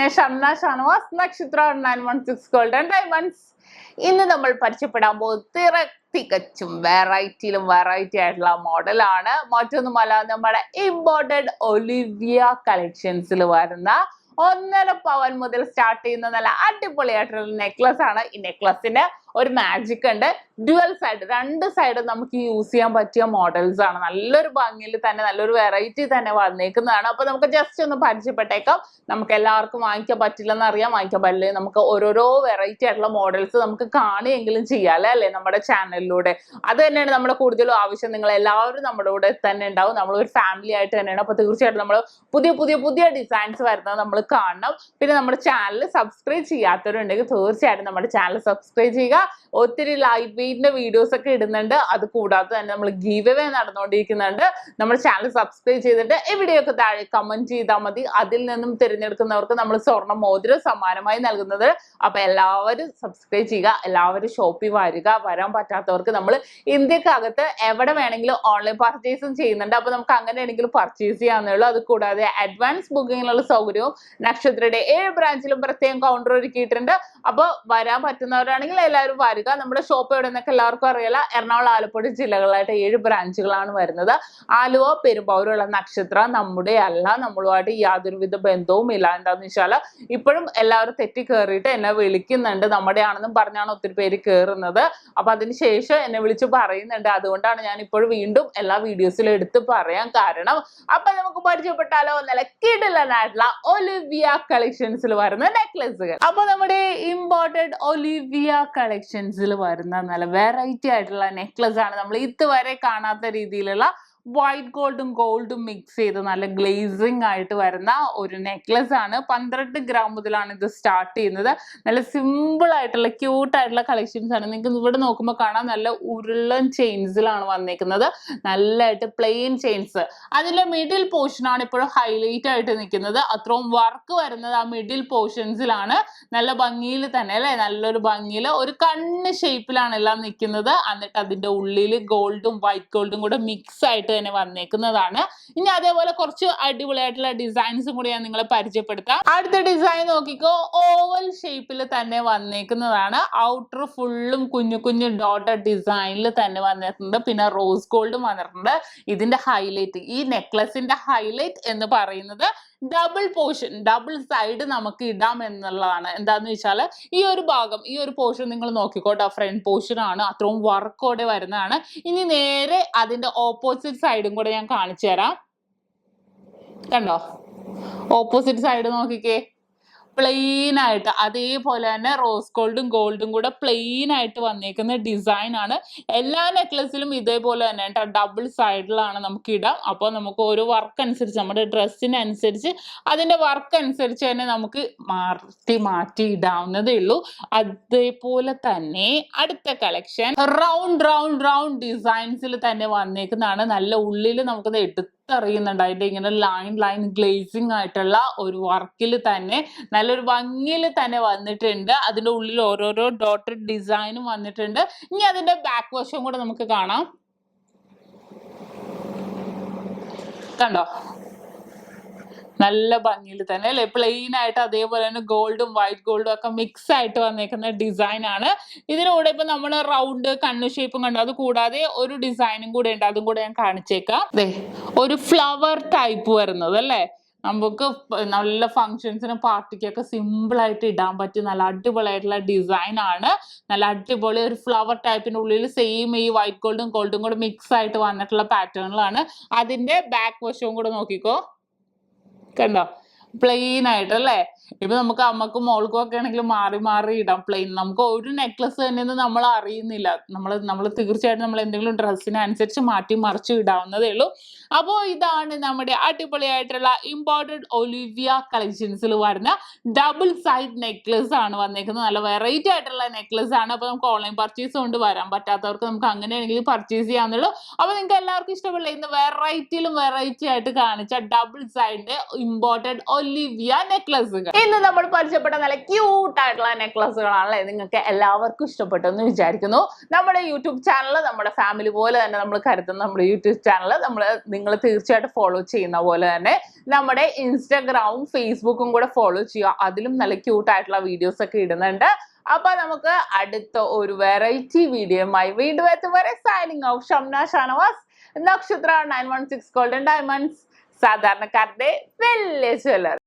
SHAMNA Shanwas Nakshatra 916 Golden Diamonds. ഇന്ന് നമ്മൾ പരിചയപ്പെടാൻ പോകുന്നത് തികച്ചും വെറൈറ്റി ആയിട്ടുള്ള മോഡലാണ്. മറ്റൊന്നുമല്ല, നമ്മുടെ ഇമ്പോർട്ടഡ് ഒലിവിയ കളക്ഷൻസിൽ വരുന്ന 1.5 പവൻ മുതൽ സ്റ്റാർട്ട് ചെയ്യുന്ന നല്ല അടിപൊളിയായിട്ടുള്ള നെക്ലസ് ആണ്. ഈ നെക്ലസിന്റെ ഒരു മാജിക് ഉണ്ട്. ഡ്യുവൽ സൈഡ്, രണ്ട് സൈഡും നമുക്ക് യൂസ് ചെയ്യാൻ പറ്റിയ മോഡൽസ് ആണ്. നല്ലൊരു ഭംഗിയിൽ തന്നെ, നല്ലൊരു വെറൈറ്റി തന്നെ വന്നേക്കുന്നതാണ്. അപ്പൊ നമുക്ക് ജസ്റ്റ് ഒന്ന് പരിചയപ്പെട്ടേക്കാം. നമുക്ക് എല്ലാവർക്കും വാങ്ങിക്കാൻ പറ്റില്ലെന്ന് അറിയാം, വാങ്ങിക്കാൻ പറ്റില്ല. നമുക്ക് ഓരോരോ വെറൈറ്റി ആയിട്ടുള്ള മോഡൽസ് നമുക്ക് കാണുകയെങ്കിലും ചെയ്യാം അല്ലേ നമ്മുടെ ചാനലിലൂടെ. അത് തന്നെയാണ് നമ്മുടെ കൂടുതലും ആവശ്യം. നിങ്ങൾ എല്ലാവരും നമ്മുടെ കൂടെ തന്നെ ഉണ്ടാവും. നമ്മളൊരു ഫാമിലി ആയിട്ട് തന്നെയാണ്. അപ്പൊ തീർച്ചയായിട്ടും നമ്മൾ പുതിയ ഡിസൈൻസ് വരുന്നത് നമ്മൾ കാണണം. പിന്നെ നമ്മുടെ ചാനൽ സബ്സ്ക്രൈബ് ചെയ്യാത്തവരുണ്ടെങ്കിൽ തീർച്ചയായിട്ടും നമ്മുടെ ചാനൽ സബ്സ്ക്രൈബ് ചെയ്യുക. ഒത്തിരി ലൈറ്റ് വെയിറ്റിന്റെ വീഡിയോസ് ഒക്കെ ഇടുന്നുണ്ട്. അത് കൂടാതെ തന്നെ നമ്മൾ ഗീവ് അവേ നടന്നുകൊണ്ടിരിക്കുന്നുണ്ട്. നമ്മുടെ ചാനൽ സബ്സ്ക്രൈബ് ചെയ്തിട്ട് ഈ വീഡിയോ ഒക്കെ താഴെ കമന്റ് ചെയ്താൽ മതി. അതിൽ നിന്നും തിരഞ്ഞെടുക്കുന്നവർക്ക് നമ്മൾ സ്വർണ്ണ മോതിരം സമ്മാനമായി നൽകുന്നത്. അപ്പൊ എല്ലാവരും സബ്സ്ക്രൈബ് ചെയ്യുക, എല്ലാവരും ഷോപ്പിൽ വരാൻ പറ്റാത്തവർക്ക് നമ്മൾ ഇന്ത്യക്കകത്ത് എവിടെ വേണമെങ്കിലും ഓൺലൈൻ പർച്ചേസും ചെയ്യുന്നുണ്ട്. അപ്പൊ നമുക്ക് അങ്ങനെയാണെങ്കിലും പർച്ചേസ് ചെയ്യാവുന്നേ ഉള്ളൂ. അത് കൂടാതെ അഡ്വാൻസ് ബുക്കിങ്ങിനുള്ള സൗകര്യവും നക്ഷത്രയുടെ 7 ബ്രാഞ്ചിലും പ്രത്യേകം കൗണ്ടർ ഒരുക്കിയിട്ടുണ്ട്. അപ്പൊ വരാൻ പറ്റുന്നവരാണെങ്കിൽ എല്ലാവരും വരിക. നമ്മുടെ ഷോപ്പ് എവിടെ നിന്നൊക്കെ എല്ലാവർക്കും അറിയില്ല. എറണാകുളം, ആലപ്പുഴ ജില്ലകളായിട്ട് 7 ബ്രാഞ്ചുകളാണ് വരുന്നത്. ആലുവ, പെരുമ്പാവൂരുള്ള നക്ഷത്ര നമ്മുടെ അല്ല, നമ്മളുമായിട്ട് യാതൊരുവിധ ബന്ധവും ഇല്ല. എന്താന്ന് വെച്ചാൽ ഇപ്പോഴും എല്ലാവരും തെറ്റി കയറിയിട്ട് എന്നെ വിളിക്കുന്നുണ്ട്. നമ്മുടെ ആണെന്നും പറഞ്ഞാണ് ഒത്തിരി പേര് കയറുന്നത്. അപ്പൊ അതിനുശേഷം എന്നെ വിളിച്ച് പറയുന്നുണ്ട്. അതുകൊണ്ടാണ് ഞാൻ ഇപ്പോഴും വീണ്ടും എല്ലാ വീഡിയോസിലും എടുത്ത് പറയാൻ കാരണം. അപ്പൊ നമുക്ക് പരിചയപ്പെട്ടാലോ നല്ല കിടിലനായിട്ടുള്ള ഒലിവിയ കളക്ഷൻസിൽ വരുന്ന നെക്ലസുകൾ. അപ്പൊ നമ്മുടെ ഇമ്പോർട്ടഡ് ഒലിവിയ കളക്ഷൻസിൽ വരുന്ന നല്ല വെറൈറ്റി ആയിട്ടുള്ള നെക്ലസ് ആണ്. നമ്മൾ ഇതുവരെ കാണാത്ത രീതിയിലുള്ള വൈറ്റ് ഗോൾഡും മിക്സ് ചെയ്ത് നല്ല ഗ്ലേസിങ് ആയിട്ട് വരുന്ന ഒരു നെക്ലസ് ആണ്. 12 ഗ്രാം മുതലാണ് ഇത് സ്റ്റാർട്ട് ചെയ്യുന്നത്. നല്ല സിമ്പിൾ ആയിട്ടുള്ള ക്യൂട്ട് ആയിട്ടുള്ള കളക്ഷൻസ് ആണ്. നിങ്ങൾക്ക് ഇവിടെ നോക്കുമ്പോൾ കാണാം, നല്ല ഉരുളൻ ചെയിൻസിലാണ് വന്നേക്കുന്നത്. നല്ലതായിട്ട് പ്ലെയിൻ ചെയിൻസ്. അതിലെ മിഡിൽ പോർഷൻ ആണ് ഇപ്പോഴും ഹൈലൈറ്റ് ആയിട്ട് നിൽക്കുന്നത്. അത്രയും വർക്ക് വരുന്നത് ആ മിഡിൽ പോർഷൻസിലാണ്. നല്ല ഭംഗിയിൽ തന്നെ അല്ലെ, നല്ലൊരു ഭംഗിയിൽ ഒരു കണ്ണ് ഷേപ്പിലാണ് എല്ലാം നിൽക്കുന്നത്. എന്നിട്ട് അതിന്റെ ഉള്ളിൽ ഗോൾഡും വൈറ്റ് ഗോൾഡും കൂടെ മിക്സ് ആയിട്ട് തന്നെ വന്നേക്കുന്നതാണ്. ഇനി അതേപോലെ കുറച്ച് അടിപൊളിയായിട്ടുള്ള ഡിസൈൻസും കൂടി ഞാൻ നിങ്ങളെ പരിചയപ്പെടുത്താം. അടുത്ത ഡിസൈൻ നോക്കിക്കോ, ഓവൽ ഷേപ്പിൽ തന്നെ വന്നേക്കുന്നതാണ്. ഔട്ടർ ഫുള്ളും കുഞ്ഞു ഡോട്ടഡ് ഡിസൈനിൽ തന്നെ വന്നിട്ടുണ്ട്. പിന്നെ റോസ് ഗോൾഡും വന്നിട്ടുണ്ട്. ഇതിന്റെ ഹൈലൈറ്റ്, ഈ നെക്ലസിന്റെ ഹൈലൈറ്റ് എന്ന് പറയുന്നത് ഡബിൾ പോർഷൻ, ഡബിൾ സൈഡ് നമുക്ക് ഇടാം എന്നുള്ളതാണ്. എന്താന്ന് വെച്ചാൽ ഈ ഒരു ഭാഗം, ഈ ഒരു പോർഷൻ നിങ്ങൾ നോക്കിക്കോട്ടെ, ഫ്രണ്ട് പോർഷൻ ആണ്. അത്രയും വർക്കോടെ വരുന്നതാണ്. ഇനി നേരെ അതിന്റെ ഓപ്പോസിറ്റ് സൈഡും കൂടെ ഞാൻ കാണിച്ചു തരാം. കണ്ടോ, ഓപ്പോസിറ്റ് സൈഡ് നോക്കിക്കേ, പ്ലെയിൻ ആയിട്ട് അതേപോലെ തന്നെ റോസ് ഗോൾഡും കൂടെ പ്ലെയിൻ ആയിട്ട് വന്നേക്കുന്ന ഡിസൈൻ ആണ്. എല്ലാ നെക്ലസിലും ഇതേപോലെ തന്നെ കേട്ടോ, ഡബിൾ സൈഡിലാണ് നമുക്ക് ഇടാം. അപ്പോൾ നമുക്ക് ഒരു വർക്ക് അനുസരിച്ച്, നമ്മുടെ ഡ്രസ്സിനനുസരിച്ച് അതിന്റെ വർക്ക് അനുസരിച്ച് തന്നെ നമുക്ക് മാറ്റി ഇടാവുന്നതേ ഉള്ളൂ. അതേപോലെ തന്നെ അടുത്ത കളക്ഷൻ റൗണ്ട് ഡിസൈൻസിൽ തന്നെ വന്നേക്കുന്നതാണ്. നല്ല ഉള്ളിൽ നമുക്കത് എടുത്തറിയുന്നുണ്ട്. അതിന്റെ ഇങ്ങനെ ലൈൻ ഗ്ലേസിങ് ആയിട്ടുള്ള ഒരു വർക്കിൽ തന്നെ നല്ലൊരു ഭംഗിയിൽ തന്നെ വന്നിട്ടുണ്ട്. അതിന്റെ ഉള്ളിൽ ഓരോരോ ഡോട്ടഡ് ഡിസൈനും വന്നിട്ടുണ്ട്. ഇനി അതിന്റെ ബാക്ക് വശം കൂടെ നമുക്ക് കാണാം. കണ്ടോ, നല്ല ഭംഗിയിൽ തന്നെ അല്ലെ, പ്ലെയിൻ ആയിട്ട് അതേപോലെ തന്നെ ഗോൾഡും വൈറ്റ് ഗോൾഡും ഒക്കെ മിക്സ് ആയിട്ട് വന്നേക്കുന്ന ഡിസൈൻ ആണ്. ഇതിലൂടെ ഇപ്പൊ നമ്മൾ റൗണ്ട് കണ്ണു ഷേപ്പും കണ്ടു. അത് കൂടാതെ ഒരു ഡിസൈനും കൂടെ ഉണ്ട്, അതും കൂടെ ഞാൻ കാണിച്ചേക്കാം. ഒരു ഫ്ലവർ ടൈപ്പ് വരുന്നത് അല്ലേ, നമുക്ക് നല്ല ഫങ്ഷൻസിനും പാർട്ടിക്കൊക്കെ സിമ്പിൾ ആയിട്ട് ഇടാൻ പറ്റിയ നല്ല അടിപൊളിയായിട്ടുള്ള ഡിസൈൻ ആണ്. നല്ല അടിപൊളി ഒരു ഫ്ലവർ ടൈപ്പിന്റെ ഉള്ളിൽ സെയിം ഈ വൈറ്റ് ഗോൾഡും കൂടെ മിക്സ് ആയിട്ട് വന്നിട്ടുള്ള പാറ്റേണിലാണ്. അതിന്റെ ബാക്ക് വശവും കൂടെ നോക്കിക്കോ, കണ്ടോ, പ്ലെയിൻ ആയിട്ട് അല്ലേ. ഇപ്പൊ നമുക്ക് അമ്മക്കും മോൾക്കും ഒക്കെ ആണെങ്കിൽ മാറി ഇടാം പ്ലെയിൻ. നമുക്ക് ഒരു നെക്ലസ് തന്നെയെന്ന് നമ്മൾ അറിയുന്നില്ല. നമ്മൾ തീർച്ചയായിട്ടും നമ്മൾ എന്തെങ്കിലും ഡ്രസ്സിനനുസരിച്ച് മാറ്റി മറിച്ച് ഇടാവുന്നതേ ഉള്ളൂ. അപ്പോൾ ഇതാണ് നമ്മുടെ അടിപൊളിയായിട്ടുള്ള ഇമ്പോർട്ടഡ് ഒലിവിയ കളക്ഷൻസിൽ വരുന്ന ഡബിൾ സൈഡ് നെക്ലസ് ആണ് വന്നേക്കുന്നത്. നല്ല വെറൈറ്റി ആയിട്ടുള്ള നെക്ലസ് ആണ്. അപ്പൊ നമുക്ക് ഓൺലൈൻ പർച്ചേസ് കൊണ്ട് വരാൻ പറ്റാത്തവർക്ക് നമുക്ക് അങ്ങനെയാണെങ്കിൽ പർച്ചേസ് ചെയ്യാവുന്നുള്ളൂ. അപ്പൊ നിങ്ങൾക്ക് എല്ലാവർക്കും ഇഷ്ടപ്പെടില്ല, ഇന്ന് വെറൈറ്റി ആയിട്ട് കാണിച്ച ഡബിൾ സൈഡിന്റെ ഇമ്പോർട്ടഡ് ഒലിവിയ നെക്ലസുകൾ. ഇന്ന് നമ്മൾ പരിചയപ്പെട്ട നല്ല ക്യൂട്ട് ആയിട്ടുള്ള നെക്ലസുകളാണല്ലേ. നിങ്ങൾക്ക് എല്ലാവർക്കും ഇഷ്ടപ്പെട്ടു എന്ന് വിചാരിക്കുന്നു. നമ്മുടെ യൂട്യൂബ് ചാനൽ നമ്മുടെ ഫാമിലി പോലെ തന്നെ നമ്മൾ കരുതുന്ന നമ്മുടെ യൂട്യൂബ് ചാനൽ നിങ്ങൾ തീർച്ചയായിട്ടും ഫോളോ ചെയ്യുന്ന പോലെ തന്നെ നമ്മുടെ ഇൻസ്റ്റാഗ്രാമും ഫേസ്ബുക്കും കൂടെ ഫോളോ ചെയ്യുക. അതിലും നല്ല ക്യൂട്ട് ആയിട്ടുള്ള വീഡിയോസ് ഒക്കെ ഇടുന്നുണ്ട്. അപ്പൊ നമുക്ക് അടുത്ത ഒരു വെറൈറ്റി വീഡിയോയുമായി വീണ്ടും എത്തുവരെ സൈനിങ് ഓഫ് ഷംന ഷാനവാസ്, നക്ഷത്ര 916 ഗോൾഡൻ ഡയമണ്ട്സ്, സാധാരണക്കാരുടെ വലിയ ജ്വല്ലർ.